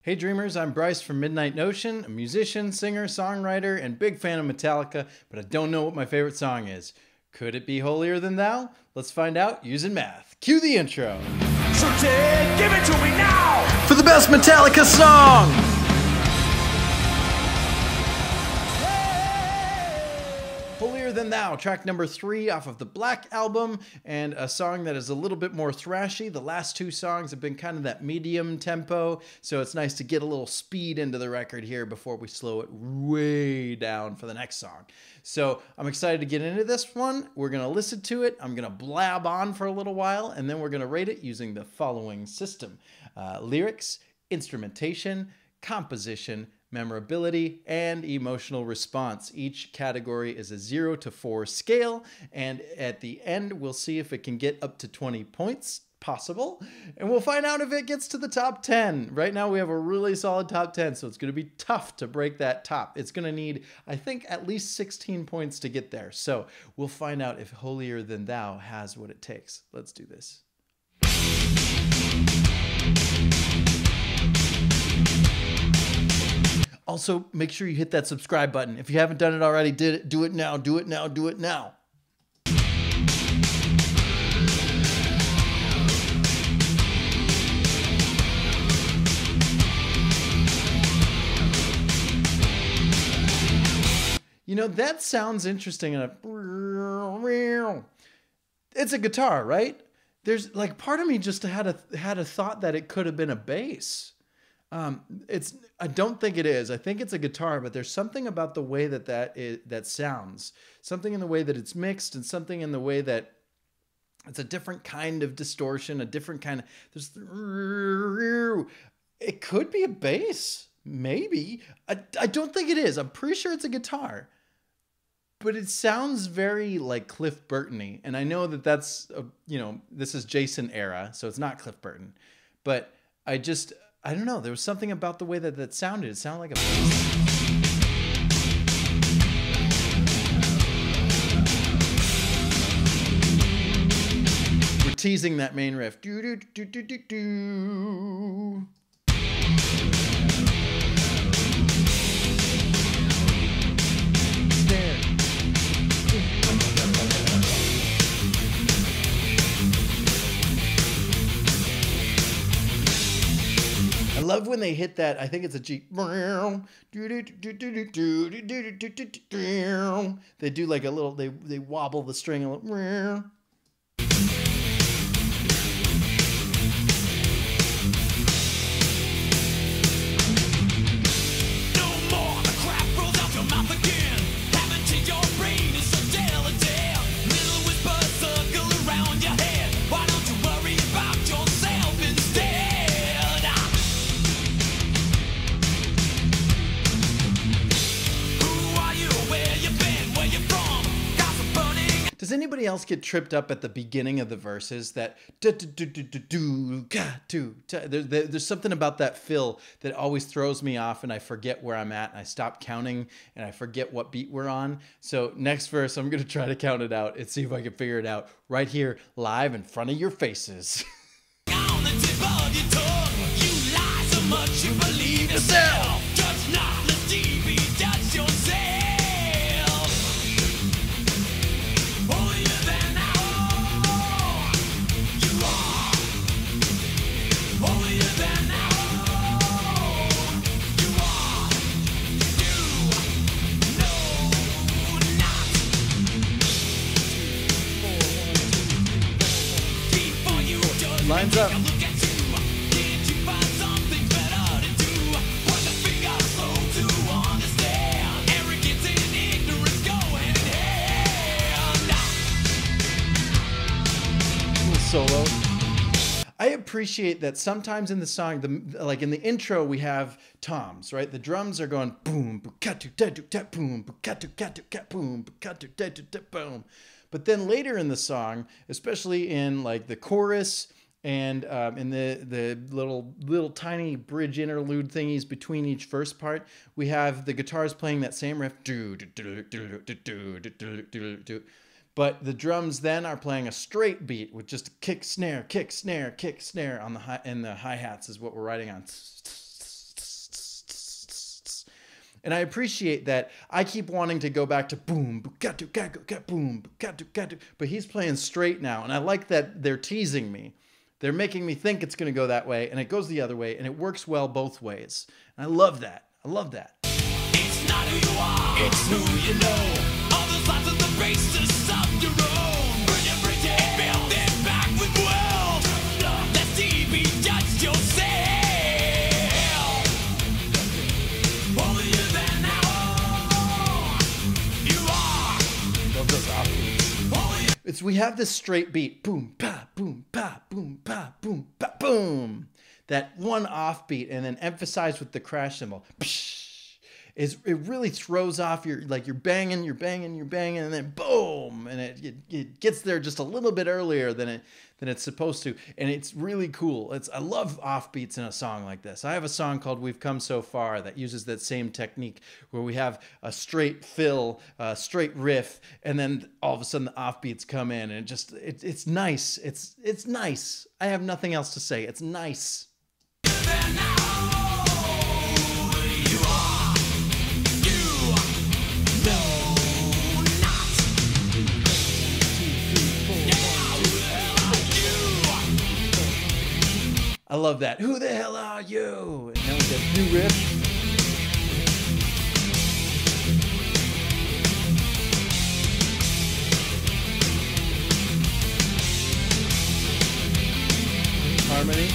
Hey dreamers, I'm Bryce from Midnight Notion, a musician, singer, songwriter, and big fan of Metallica, but I don't know what my favorite song is. Could it be Holier Than Thou? Let's find out using math. Cue the intro. So give it to me now! For the best Metallica song! Holier Than Thou, track number 3 off of the Black album, and a song that is a little bit more thrashy. The last two songs have been kind of that medium tempo, so it's nice to get a little speed into the record here before we slow it way down for the next song. So I'm excited to get into this one. We're going to listen to it. I'm going to blab on for a little while, and then we're going to rate it using the following system. Lyrics, instrumentation, composition, memorability, and emotional response. Each category is a 0 to 4 scale, and at the end we'll see if it can get up to 20 points possible, and we'll find out if it gets to the top 10. Right now we have a really solid top 10, so it's going to be tough to break that top. It's going to need, I think, at least 16 points to get there. So we'll find out if Holier Than Thou has what it takes. Let's do this. Also, make sure you hit that subscribe button. If you haven't done it already, do it now, do it now, do it now. You know, that sounds interesting. It's a guitar, right? There's like part of me just had a thought that it could have been a bass. I don't think it is. I think it's a guitar, but there's something about the way that sounds, something in the way that it's mixed, and something in the way that it's a different kind of distortion, a different kind of. It could be a bass, maybe. I don't think it is. I'm pretty sure it's a guitar, but it sounds very like Cliff Burton-y, and I know that that's this is Jason era, so it's not Cliff Burton, but I don't know. There was something about the way that sounded. It sounded like a bass. We're teasing that main riff. Do do do do do do. I love when they hit that. I think it's a G. They do like a little. They wobble the string a little. Does anybody else get tripped up at the beginning of the verses? That there's something about that fill that always throws me off, and I forget where I'm at, and I stop counting, and I forget what beat we're on. So next verse, I'm gonna try to count it out and see if I can figure it out right here, live in front of your faces. On the tip of your tongue, you lie so much you believe yourself. Judge not, let TV judge yourself. Lines up. Solo. I appreciate that sometimes in the song, like in the intro, we have toms, right? The drums are going boom, boom, boom, boom. But then later in the song, especially in like the chorus and in the little tiny bridge interlude thingies between each verse part, we have the guitars playing that same riff. But the drums then are playing a straight beat with just a kick, snare, kick, snare, kick, snare on the in the hi-hats is what we're writing on. And I appreciate that. I keep wanting to go back to boom, boom, but he's playing straight now. And I like that they're teasing me. They're making me think it's going to go that way, and it goes the other way, and it works well both ways. And I love that. I love that. It's not who you are, it's who you know. All the sides of the races of your own. Burn your bridges and build them back with will. Let's see me judge yourself. Holier than thou. You are. Love those offbeats. It's we have this straight beat. Boom, pa, boom, pa, boom, pa, boom, pa, boom. That one offbeat and then emphasized with the crash cymbal. Psh. It really throws off your, like you're banging, and then boom, and it gets there just a little bit earlier than it's supposed to, and it's really cool. I love offbeats in a song like this. I have a song called "We've Come So Far" that uses that same technique where we have a straight fill, straight riff, and then all of a sudden the offbeats come in, and it's nice. It's nice. I have nothing else to say. It's nice. I love that. Who the hell are you? And then we get a new riff. Harmony.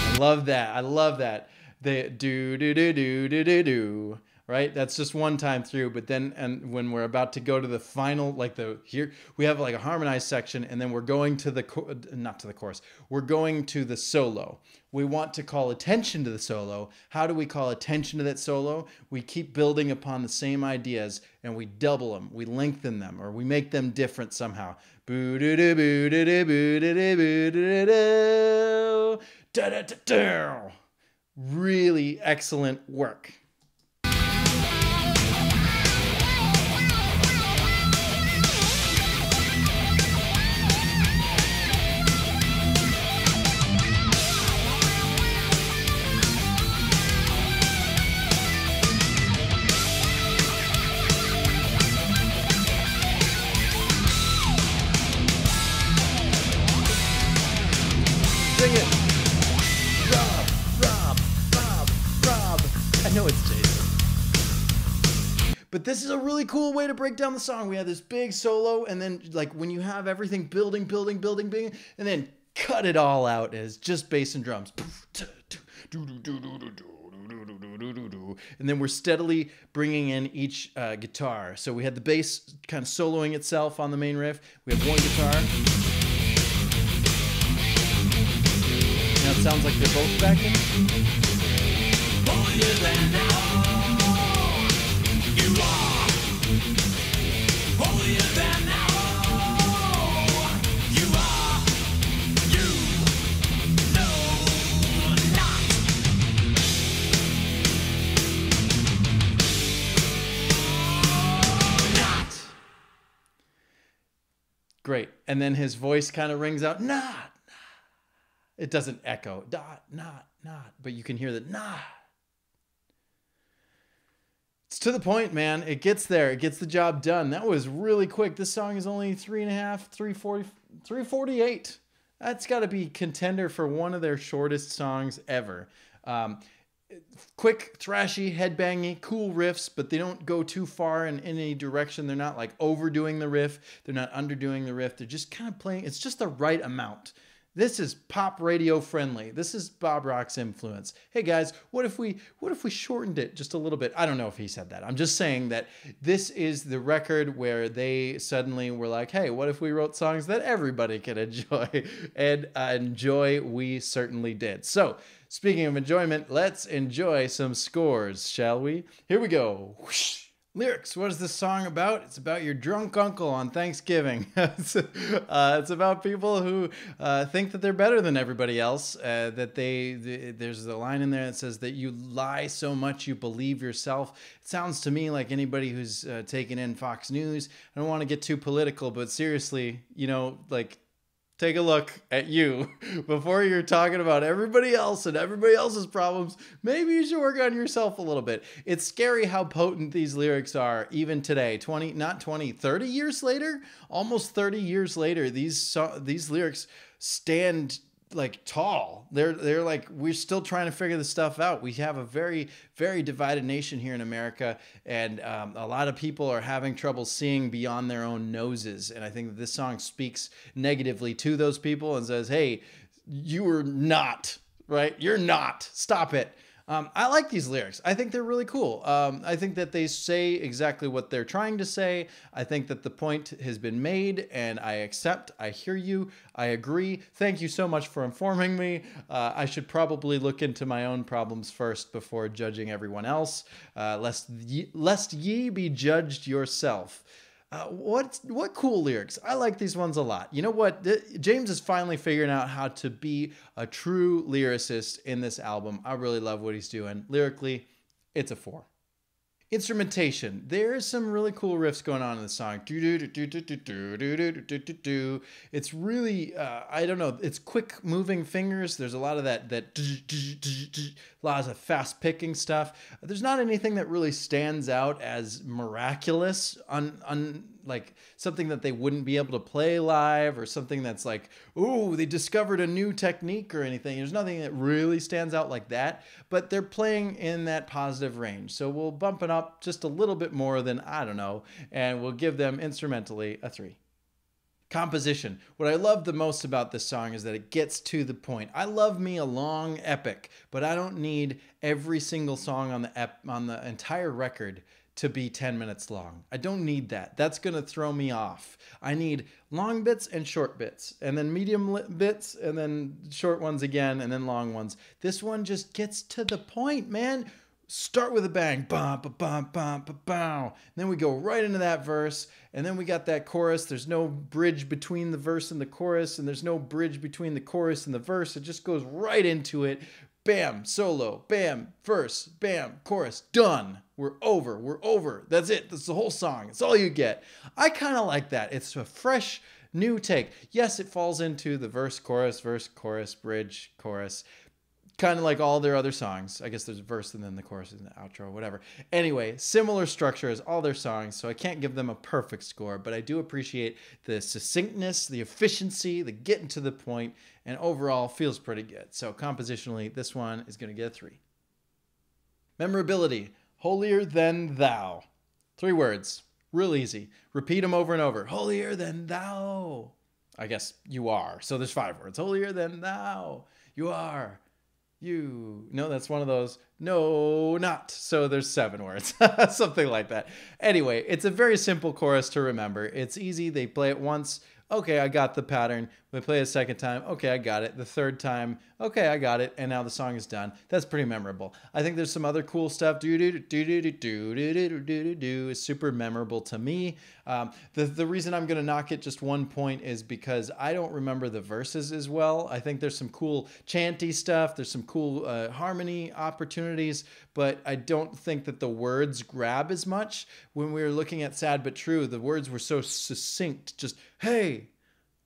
I love that. I love that. The do do do do do do do. Right? That's just one time through, but then and when we're about to go to the final, like here we have like a harmonized section, and then we're going to the not to the chorus. We're going to the solo. We want to call attention to the solo. How do we call attention to that solo? We keep building upon the same ideas, and we double them, we lengthen them, or we make them different somehow. Boo doo doo boo doo doo boo doo doo boo doo doo da da da da. Really excellent work. Sing it. Rob. I know it's Jason. But this is a really cool way to break down the song. We have this big solo, and then like when you have everything building, and then cut it all out as just bass and drums. And then we're steadily bringing in each guitar. So we had the bass kind of soloing itself on the main riff. We have one guitar. Now it sounds like they're both backing. Holier than thou. You are. Holier than thou. You are. You know not. Not. Great. And then his voice kind of rings out, not. It doesn't echo, not, but you can hear the not. It's to the point, man. It gets there. It gets the job done. That was really quick. This song is only 3:48. That's got to be contender for one of their shortest songs ever. Quick, thrashy, headbangy, cool riffs, but they don't go too far in any direction. They're not like overdoing the riff. They're not underdoing the riff. They're just kind of playing. It's just the right amount. This is pop radio friendly. This is Bob Rock's influence. Hey guys, what if we shortened it just a little bit? I don't know if he said that. I'm just saying that this is the record where they suddenly were like, hey, what if we wrote songs that everybody can enjoy? And enjoy, we certainly did. So, speaking of enjoyment, let's enjoy some scores, shall we? Here we go. Whoosh. Lyrics. What is this song about? It's about your drunk uncle on Thanksgiving. It's about people who think that they're better than everybody else. There's a line in there that says that you lie so much you believe yourself. It sounds to me like anybody who's taken in Fox News. I don't want to get too political, but seriously, like take a look at you before you're talking about everybody else and everybody else's problems. Maybe you should work on yourself a little bit. It's scary how potent these lyrics are even today. 30 years later, almost 30 years later, these lyrics stand like tall. They're like, we're still trying to figure this stuff out. We have a very, very divided nation here in America, and a lot of people are having trouble seeing beyond their own noses. And I think that this song speaks negatively to those people and says, hey, you are not, right? You're not. Stop it. I like these lyrics. I think they're really cool. I think that they say exactly what they're trying to say. I think that the point has been made, and I accept. I hear you. I agree. Thank you so much for informing me. I should probably look into my own problems first before judging everyone else, lest ye be judged yourself. What cool lyrics. I like these ones a lot. You know what? James is finally figuring out how to be a true lyricist in this album. I really love what he's doing. Lyrically, it's a 4. Instrumentation. There's some really cool riffs going on in the song. It's really, I don't know, it's quick moving fingers. There's a lot of that lots of fast picking stuff. There's not anything that really stands out as miraculous like something that they wouldn't be able to play live, or something that's like, ooh, they discovered a new technique or anything. There's nothing that really stands out like that, but they're playing in that positive range. So we'll bump it up just a little bit more than, I don't know, and we'll give them instrumentally a 3. Composition. What I love the most about this song is that it gets to the point. I love me a long epic, but I don't need every single song on the entire record to be 10 minutes long. I don't need that. That's going to throw me off. I need long bits and short bits, and then medium bits, and then short ones again, and then long ones. This one just gets to the point, man. Start with a bang, bum, ba, bum, bum, ba, bow. Then we go right into that verse, and then we got that chorus. There's no bridge between the verse and the chorus, and there's no bridge between the chorus and the verse. It just goes right into it. Bam, solo, bam, verse, bam, chorus, done. We're over. That's it. That's the whole song. It's all you get. I kind of like that. It's a fresh, new take. Yes, it falls into the verse, chorus, bridge, chorus. Kind of like all their other songs. I guess there's a verse and then the chorus and the outro, whatever. Anyway, similar structure as all their songs, so I can't give them a perfect score, but I do appreciate the succinctness, the efficiency, the getting to the point, and overall feels pretty good. So compositionally, this one is going to get a 3. Memorability. Holier Than Thou. 3 words. Real easy. Repeat them over and over. Holier than thou. I guess you are. So there's 5 words. Holier than thou. You are. You. No, that's one of those. No, not. So there's 7 words. Something like that. Anyway, it's a very simple chorus to remember. It's easy. They play it once. Okay, I got the pattern. We play it a second time. Okay, I got it. The third time. Okay, I got it. And now the song is done. That's pretty memorable. I think there's some other cool stuff. Is super memorable to me. The reason I'm going to knock it just 1 point is because I don't remember the verses as well. I think there's some cool chanty stuff. There's some cool harmony opportunities, but I don't think that the words grab as much. When we were looking at Sad But True, the words were so succinct. Just, hey,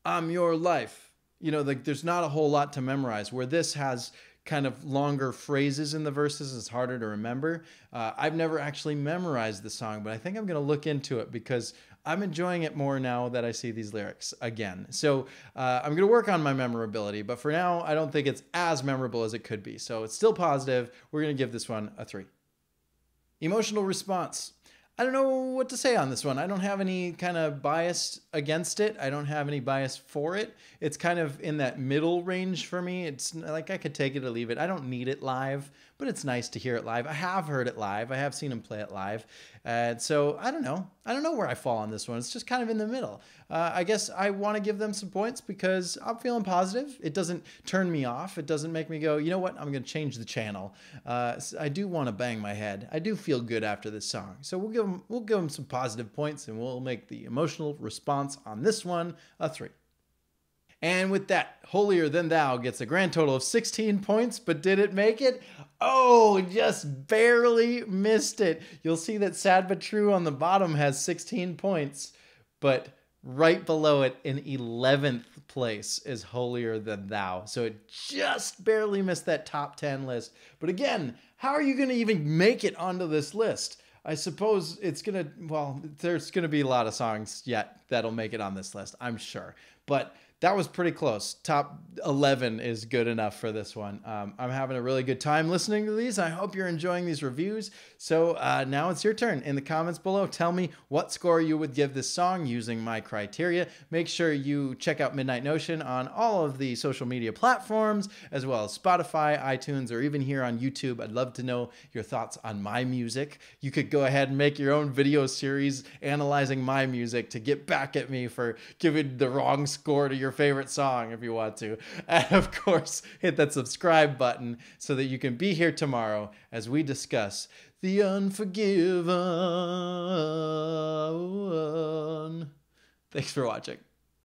I'm your life. You know, like there's not a whole lot to memorize, where this has kind of longer phrases in the verses. It's harder to remember. I've never actually memorized the song, but I think I'm going to look into it because I'm enjoying it more now that I see these lyrics again. So I'm going to work on my memorability, but for now, I don't think it's as memorable as it could be. So it's still positive. We're going to give this one a 3. Emotional response. I don't know what to say on this one. I don't have any kind of bias against it. I don't have any bias for it. It's kind of in that middle range for me. It's like I could take it or leave it. I don't need it live, but it's nice to hear it live. I have heard it live. I have seen him play it live. So I don't know. I don't know where I fall on this one. It's just kind of in the middle. I guess I want to give them some points because I'm feeling positive. It doesn't turn me off. It doesn't make me go, you know what? I'm going to change the channel. I do want to bang my head. I do feel good after this song. So we'll give them some positive points, and we'll make the emotional response on this one a 3. And with that, Holier Than Thou gets a grand total of 16 points, but did it make it? Oh, just barely missed it. You'll see that Sad But True on the bottom has 16 points, but Right below it in 11th place is Holier Than Thou. So it just barely missed that top 10 list. But again, how are you going to even make it onto this list? I suppose it's going to, well, there's going to be a lot of songs yet that'll make it on this list, I'm sure. But that was pretty close. Top 11 is good enough for this one. I'm having a really good time listening to these. I hope you're enjoying these reviews. So now it's your turn. In the comments below, tell me what score you would give this song using my criteria. Make sure you check out Midnight Notion on all of the social media platforms, as well as Spotify, iTunes, or even here on YouTube. I'd love to know your thoughts on my music. You could go ahead and make your own video series analyzing my music to get back at me for giving the wrong score to your favorite song if you want to. And of course, hit that subscribe button so that you can be here tomorrow as we discuss The Unforgiven. Thanks for watching.